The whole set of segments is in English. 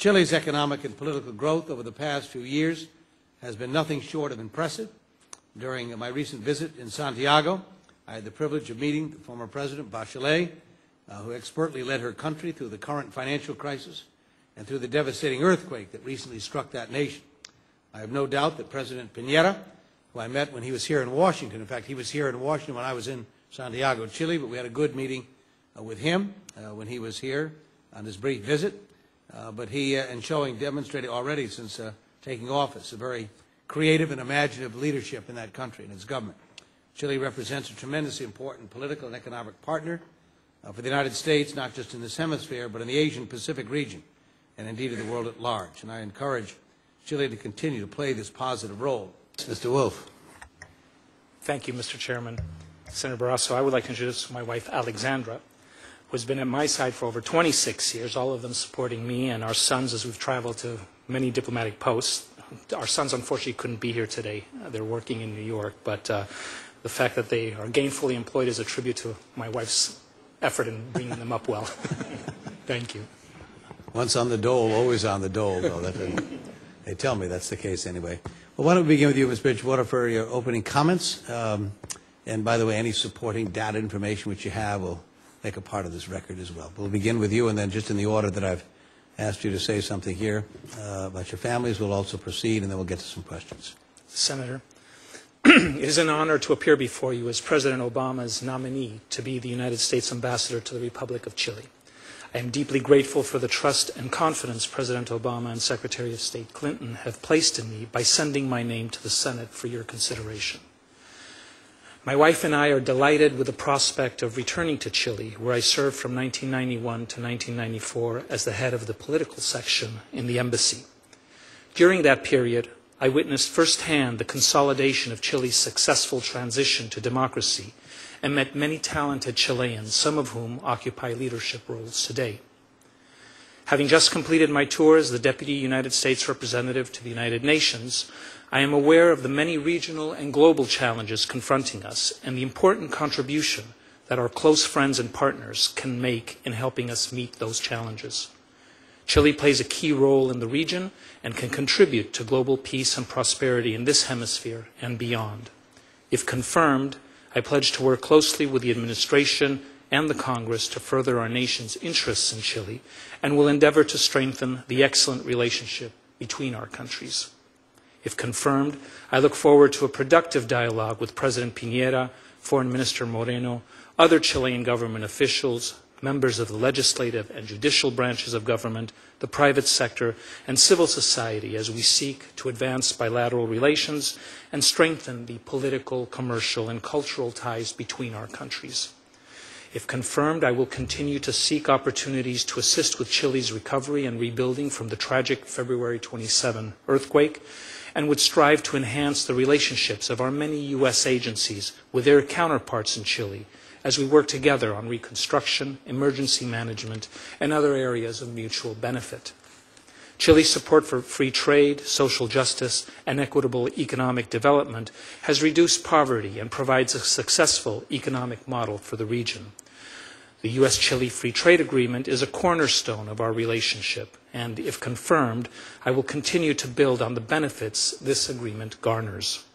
Chile's economic and political growth over the past few years has been nothing short of impressive. During my recent visit in Santiago, I had the privilege of meeting the former President Bachelet, who expertly led her country through the current financial crisis and through the devastating earthquake that recently struck that nation. I have no doubt that President Piñera, who I met when he was here in Washington, in fact, he was here in Washington when I was in Santiago, Chile, but we had a good meeting with him when he was here on his brief visit. But he, in showing, demonstrated already since taking office a very creative and imaginative leadership in that country and its government. Chile represents a tremendously important political and economic partner for the United States, not just in this hemisphere, but in the Asian Pacific region, and indeed in the world at large. And I encourage Chile to continue to play this positive role. Mr. Wolff. Thank you, Mr. Chairman. Senator Barrasso, I would like to introduce my wife, Alexandra, who has been at my side for over 26 years, all of them supporting me and our sons as we've traveled to many diplomatic posts. Our sons, unfortunately, couldn't be here today. They're working in New York, but the fact that they are gainfully employed is a tribute to my wife's effort in bringing them up well. Thank you. Once on the dole, always on the dole, though. They tell me that's the case anyway. Well, why don't we begin with you, Ms. Bridgewater, for your opening comments. And by the way, any supporting data information which you have will make a part of this record as well. We'll begin with you, and then just in the order that I've asked you to say something here about your families, we'll also proceed, and then we'll get to some questions. Senator, it is an honor to appear before you as President Obama's nominee to be the United States Ambassador to the Republic of Chile. I am deeply grateful for the trust and confidence President Obama and Secretary of State Clinton have placed in me by sending my name to the Senate for your consideration. My wife and I are delighted with the prospect of returning to Chile, where I served from 1991 to 1994 as the head of the political section in the embassy. During that period, I witnessed firsthand the consolidation of Chile's successful transition to democracy and met many talented Chileans, some of whom occupy leadership roles today. Having just completed my tour as the Deputy United States Representative to the United Nations, I am aware of the many regional and global challenges confronting us and the important contribution that our close friends and partners can make in helping us meet those challenges. Chile plays a key role in the region and can contribute to global peace and prosperity in this hemisphere and beyond. If confirmed, I pledge to work closely with the administration and the Congress to further our nation's interests in Chile and will endeavor to strengthen the excellent relationship between our countries. If confirmed, I look forward to a productive dialogue with President Piñera, Foreign Minister Moreno, other Chilean government officials, members of the legislative and judicial branches of government, the private sector, and civil society as we seek to advance bilateral relations and strengthen the political, commercial, and cultural ties between our countries. If confirmed, I will continue to seek opportunities to assist with Chile's recovery and rebuilding from the tragic February 27 earthquake, and would strive to enhance the relationships of our many U.S. agencies with their counterparts in Chile as we work together on reconstruction, emergency management, and other areas of mutual benefit. Chile's support for free trade, social justice, and equitable economic development has reduced poverty and provides a successful economic model for the region. The U.S.-Chile Free Trade Agreement is a cornerstone of our relationship, and if confirmed, I will continue to build on the benefits this agreement garners.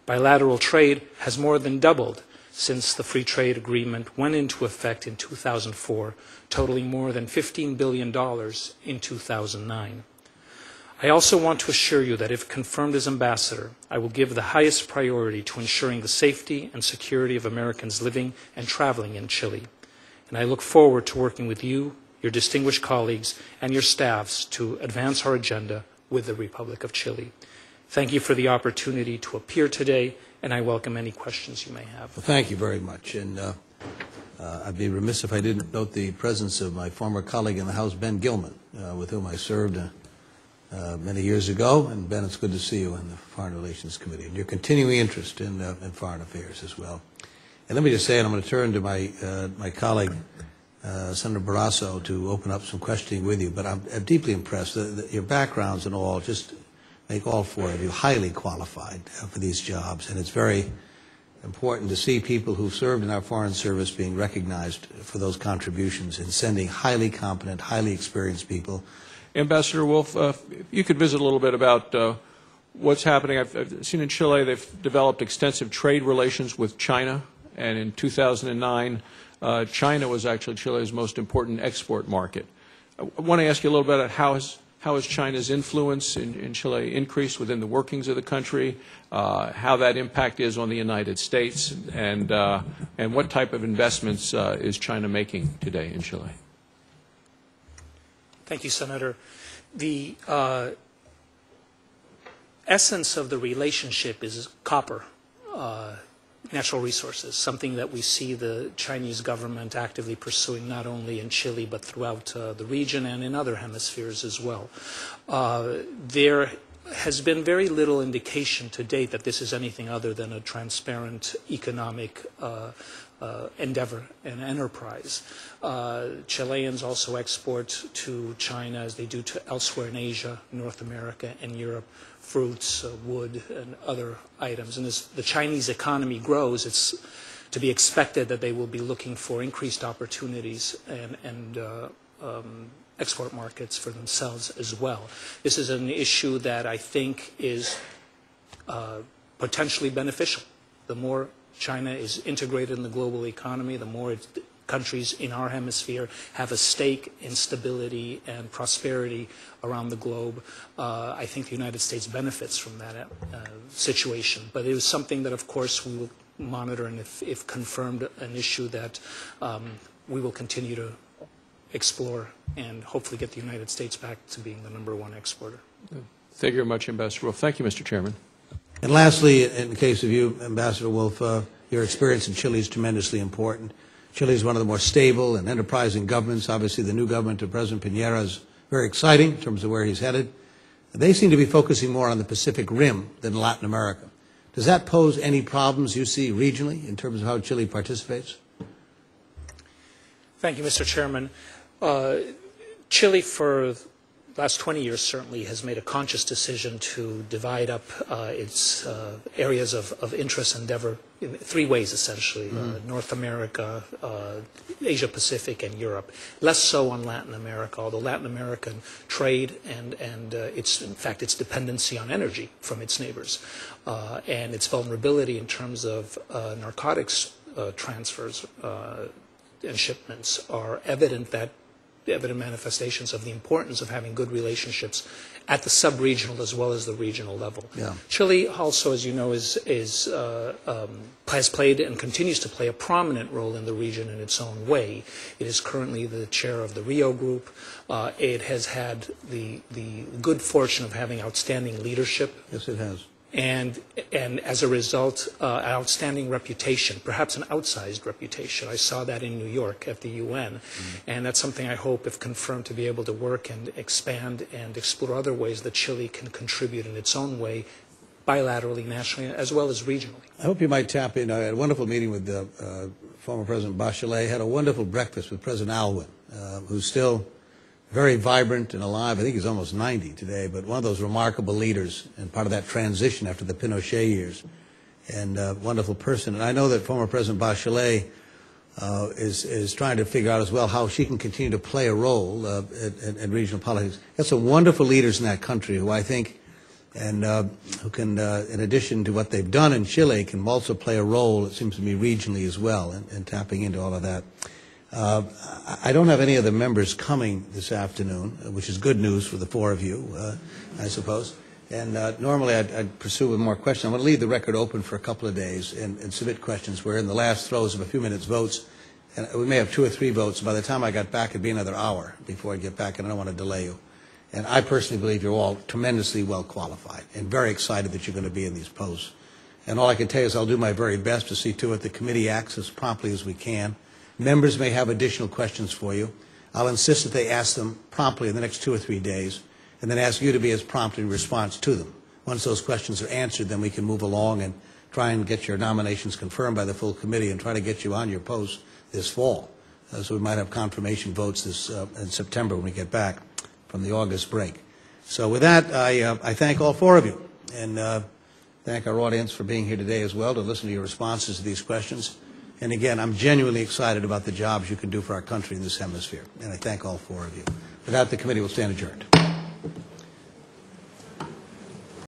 Bilateral trade has more than doubled since the Free Trade Agreement went into effect in 2004, totaling more than $15 billion in 2009. I also want to assure you that if confirmed as ambassador, I will give the highest priority to ensuring the safety and security of Americans living and traveling in Chile. And I look forward to working with you, your distinguished colleagues, and your staffs to advance our agenda with the Republic of Chile. Thank you for the opportunity to appear today, and I welcome any questions you may have. Well, thank you very much. And I'd be remiss if I didn't note the presence of my former colleague in the House, Ben Gilman, with whom I served many years ago. And Ben, it's good to see you in the Foreign Relations Committee and your continuing interest in foreign affairs as well. And let me just say, and I'm going to turn to my colleague, Senator Barrasso, to open up some questioning with you, but I'm deeply impressed that your backgrounds and all just make all four of you highly qualified for these jobs, and it's very important to see people who served in our foreign service being recognized for those contributions in sending highly competent, highly experienced people Ambassador Wolff, if you could visit a little bit about what's happening. I've seen in Chile they've developed extensive trade relations with China, and in 2009, China was actually Chile's most important export market. I want to ask you a little bit about how has China's influence in Chile increased within the workings of the country, how that impact is on the United States, and what type of investments is China making today in Chile? Thank you, Senator. The essence of the relationship is copper, natural resources, something that we see the Chinese government actively pursuing not only in Chile but throughout the region and in other hemispheres as well. There has been very little indication to date that this is anything other than a transparent economic endeavor and enterprise. Chileans also export to China, as they do to elsewhere in Asia, North America, and Europe, fruits, wood, and other items. And as the Chinese economy grows, it's to be expected that they will be looking for increased opportunities and export markets for themselves as well. This is an issue that I think is potentially beneficial. The more China is integrated in the global economy, the more countries in our hemisphere have a stake in stability and prosperity around the globe. I think the United States benefits from that situation. But it is something that, of course, we will monitor, and if confirmed, an issue that we will continue to explore and hopefully get the United States back to being the #1 exporter. Thank you very much, Ambassador Wolff. Thank you, Mr. Chairman. And lastly, in the case of you, Ambassador Wolff, your experience in Chile is tremendously important. Chile is one of the more stable and enterprising governments. Obviously, the new government of President Piñera is very exciting in terms of where he's headed. They seem to be focusing more on the Pacific Rim than Latin America. Does that pose any problems you see regionally in terms of how Chile participates? Thank you, Mr. Chairman. Chile, for the last 20 years, certainly has made a conscious decision to divide up its areas of interest and endeavor in 3 ways, essentially: North America, Asia Pacific, and Europe. Less so on Latin America, although Latin American trade and its, in fact, its dependency on energy from its neighbors and its vulnerability in terms of narcotics transfers and shipments are evident manifestations of the importance of having good relationships at the sub-regional as well as the regional level. Yeah. Chile also, as you know, has played and continues to play a prominent role in the region in its own way. It is currently the chair of the Rio Group. It has had the good fortune of having outstanding leadership. Yes, it has. And as a result, an outstanding reputation, perhaps an outsized reputation. I saw that in New York at the UN, and that's something I hope, if confirmed, to be able to work and expand and explore other ways that Chile can contribute in its own way, bilaterally, nationally, as well as regionally. I hope you might tap in. I had a wonderful meeting with former President Bachelet, had a wonderful breakfast with President Aylwin, who's still very vibrant and alive. I think he's almost 90 today, but one of those remarkable leaders and part of that transition after the Pinochet years, and a wonderful person. And I know that former President Bachelet is trying to figure out as well how she can continue to play a role in regional politics. Got some wonderful leaders in that country who I think, and who can, in addition to what they've done in Chile, can also play a role, it seems to me, regionally as well, in tapping into all of that. I don't have any of the members coming this afternoon, which is good news for the 4 of you, I suppose. And normally I'd pursue with more questions. I'm going to leave the record open for a couple of days and submit questions. We're in the last throes of a few minutes votes, and we may have 2 or 3 votes. By the time I got back, it'd be another hour before I get back, and I don't want to delay you. And I personally believe you're all tremendously well qualified and very excited that you're going to be in these posts. And all I can tell you is I'll do my very best to see to it the committee acts as promptly as we can. Members may have additional questions for you. I'll insist that they ask them promptly in the next 2 or 3 days, and then ask you to be as prompt in response to them. Once those questions are answered, then we can move along and try and get your nominations confirmed by the full committee and try to get you on your post this fall. So we might have confirmation votes this in September when we get back from the August break. So with that, I thank all 4 of you, and thank our audience for being here today as well to listen to your responses to these questions. And again, I'm genuinely excited about the jobs you can do for our country in this hemisphere, and I thank all 4 of you. With that, the committee will stand adjourned.